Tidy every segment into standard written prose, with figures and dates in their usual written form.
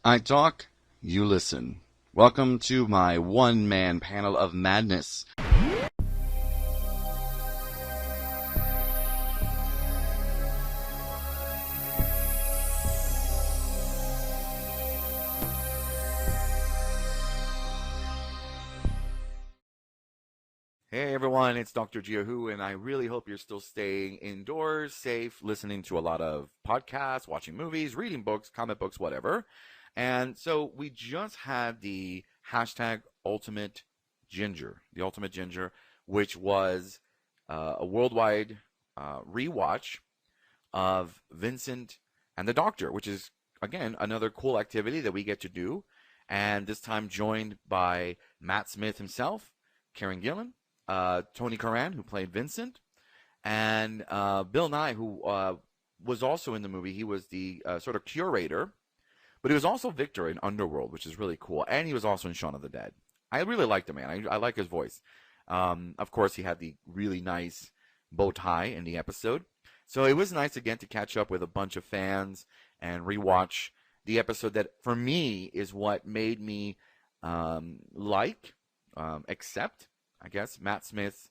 I talk, you listen. Welcome to my one-man panel of madness. Hey everyone, it's Dr. Jiahu, and I really hope you're still staying indoors, safe, listening to a lot of podcasts, watching movies, reading books, comic books, whatever. And so we just had the hashtag Ultimate Ginger, which was a worldwide rewatch of Vincent and the Doctor, which is, again, another cool activity that we get to do. And this time joined by Matt Smith himself, Karen Gillan, Tony Curran, who played Vincent, and Bill Nye, who was also in the movie. He was the sort of curator, but he was also Victor in Underworld, which is really cool. And he was also in Shaun of the Dead. I really liked him, man. I like his voice. Of course, he had the really nice bow tie in the episode. So it was nice, again, to catch up with a bunch of fans and rewatch the episode that, for me, is what made me accept, I guess, Matt Smith's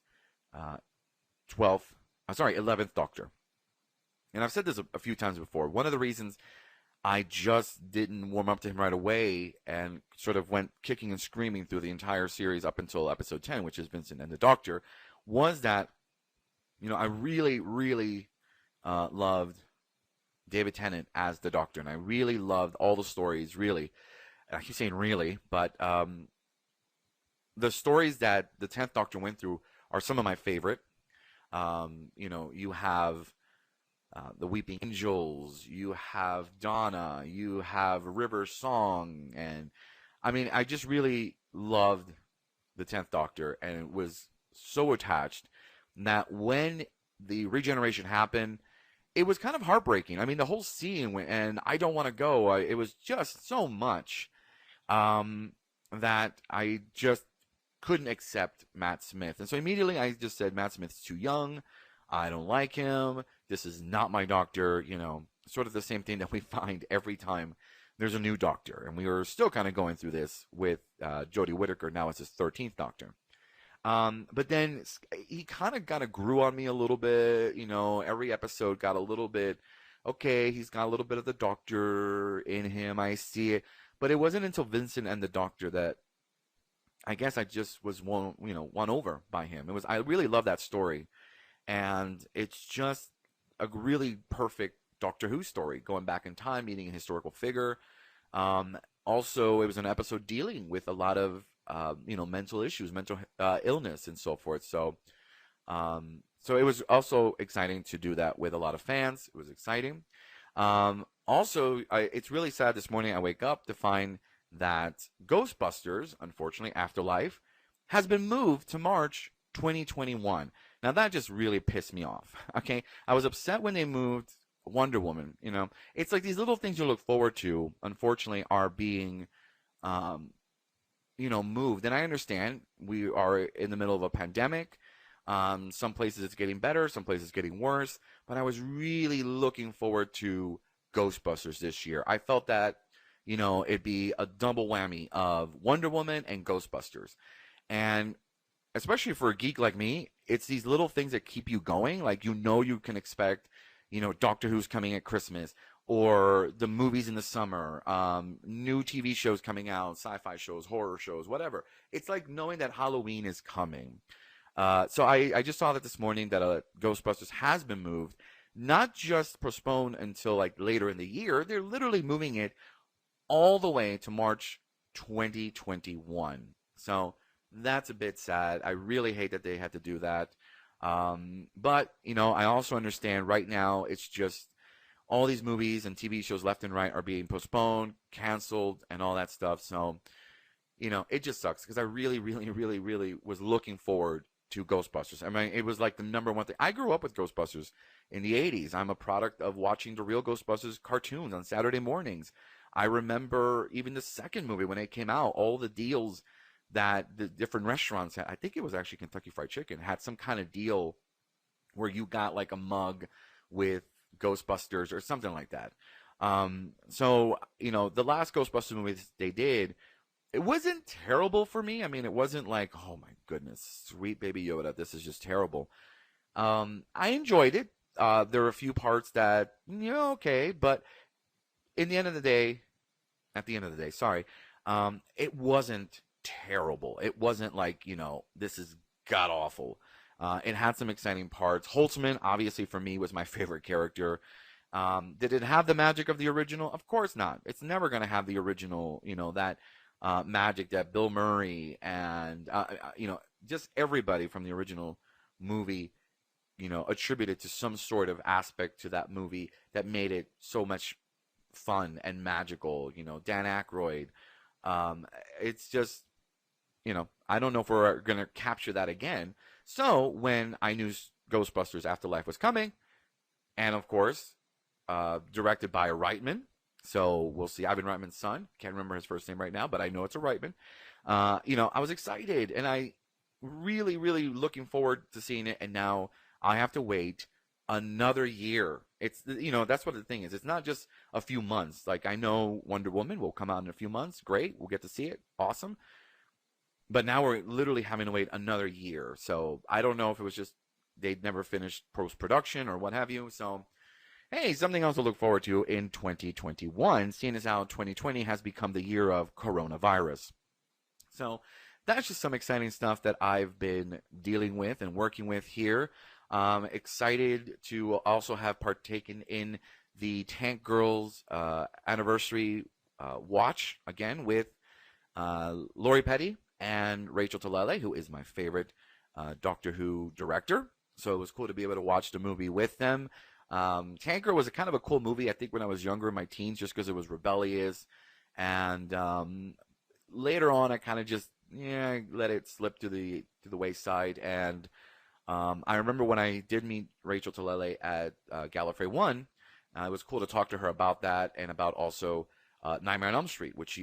11th Doctor. And I've said this a few times before. One of the reasons I just didn't warm up to him right away and sort of went kicking and screaming through the entire series up until episode 10, which is Vincent and the Doctor, was that, I really, really loved David Tennant as the Doctor. And I really loved all the stories, really. I keep saying really, but the stories that the 10th Doctor went through are some of my favorite. You have the Weeping Angels, you have Donna, you have River Song, and I just really loved the 10th Doctor, and was so attached that when the regeneration happened, it was kind of heartbreaking. The whole scene, and I don't want to go, it was just so much that I just couldn't accept Matt Smith. And so immediately I just said, Matt Smith's too young. I don't like him. This is not my Doctor. Sort of the same thing that we find every time there's a new Doctor. And we were still kind of going through this with Jodie Whittaker. Now it's his 13th Doctor. But then he kind of grew on me a little bit. Every episode got a little bit, okay, he's got a little bit of the Doctor in him. I see it. But it wasn't until Vincent and the Doctor that I guess I just was won over by him. I really love that story, and it's just a really perfect Doctor Who story, going back in time, meeting a historical figure. Also, it was an episode dealing with a lot of mental issues, mental illness, and so forth. So it was also exciting to do that with a lot of fans. It was exciting. It's really sad this morning I wake up to find that Ghostbusters, unfortunately, Afterlife, has been moved to March 2021. Now, that just really pissed me off, okay? I was upset when they moved Wonder Woman, It's like these little things you look forward to, unfortunately, are being, moved. And I understand we are in the middle of a pandemic. Some places it's getting better, some places it's getting worse. But I was really looking forward to Ghostbusters this year. I felt that it'd be a double whammy of Wonder Woman and Ghostbusters. And especially for a geek like me, it's these little things that keep you going. Like, you can expect, Doctor Who's coming at Christmas, or the movies in the summer, new TV shows coming out, sci-fi shows, horror shows, whatever. It's like knowing that Halloween is coming. So I just saw that this morning that Ghostbusters has been moved, not just postponed until like later in the year. They're literally moving it all the way to March 2021. So that's a bit sad. I really hate that they had to do that. But, I also understand right now it's just all these movies and TV shows left and right are being postponed, canceled, and all that stuff. So, it just sucks because I really, really, really, really was looking forward to Ghostbusters. It was like the number one thing. I grew up with Ghostbusters in the 80s. I'm a product of watching the real Ghostbusters cartoons on Saturday mornings. I remember even the second movie when it came out, all the deals that the different restaurants had. I think it was actually Kentucky Fried Chicken had some kind of deal where you got like a mug with Ghostbusters or something like that. So, the last Ghostbusters movie they did, it wasn't terrible for me. I mean, it wasn't like, oh my goodness, sweet baby Yoda, this is just terrible. I enjoyed it. There were a few parts that, okay, but in the end of the day, at the end of the day, sorry, it wasn't terrible. It wasn't like, this is god awful. It had some exciting parts. Holtzman, obviously, for me, was my favorite character. Did it have the magic of the original? Of course not. It's never going to have the original, that magic that Bill Murray and, just everybody from the original movie, attributed to some sort of aspect to that movie that made it so much fun and magical. Dan Aykroyd. It's just, I don't know if we're going to capture that again. So when I knew Ghostbusters Afterlife was coming, and of course, directed by a Reitman, so we'll see. Ivan Reitman's son. Can't remember his first name right now, but I know it's a Reitman. I was excited, and I really, really looking forward to seeing it. And now I have to wait another year. It's that's what the thing is. It's not just a few months. Like, I know Wonder Woman will come out in a few months. Great, we'll get to see it. Awesome. But now we're literally having to wait another year. So I don't know if it was just they'd never finished post production or what have you. So hey, something else to look forward to in 2021, seeing as how 2020 has become the year of coronavirus. So that's just some exciting stuff that I've been dealing with and working with here. Excited to also have partaken in the Tank Girls anniversary watch again with Lori Petty and Rachel Talalay, who is my favorite Doctor Who director. So it was cool to be able to watch the movie with them. Tank Girl was a kind of a cool movie, I think, when I was younger in my teens, just because it was rebellious. And later on, I kind of just let it slip to the wayside. And I remember when I did meet Rachel Talalay at Gallifrey One, it was cool to talk to her about that and about also Nightmare on Elm Street, which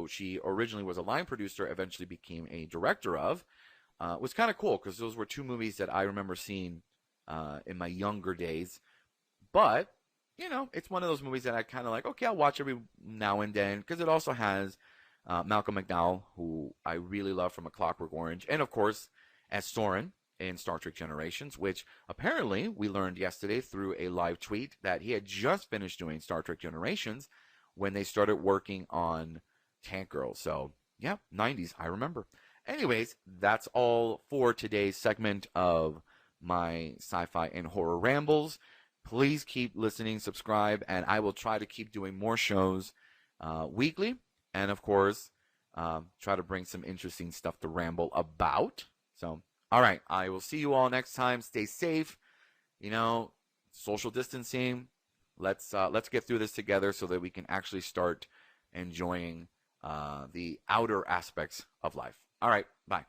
she originally was a line producer, eventually became a director of. It was kind of cool because those were two movies that I remember seeing in my younger days. But, it's one of those movies that I kind of like, okay, I'll watch every now and then, because it also has Malcolm McDowell, who I really love from A Clockwork Orange, and of course, as Soren in Star Trek Generations, which apparently we learned yesterday through a live tweet that he had just finished doing Star Trek Generations when they started working on Tank Girl. So, yeah, 90s, I remember. Anyways, that's all for today's segment of my sci-fi and horror rambles. Please keep listening, subscribe, and I will try to keep doing more shows weekly. And, of course, try to bring some interesting stuff to ramble about. So, all right, I will see you all next time. Stay safe. Social distancing. Let's get through this together so that we can actually start enjoying the outer aspects of life. All right, bye.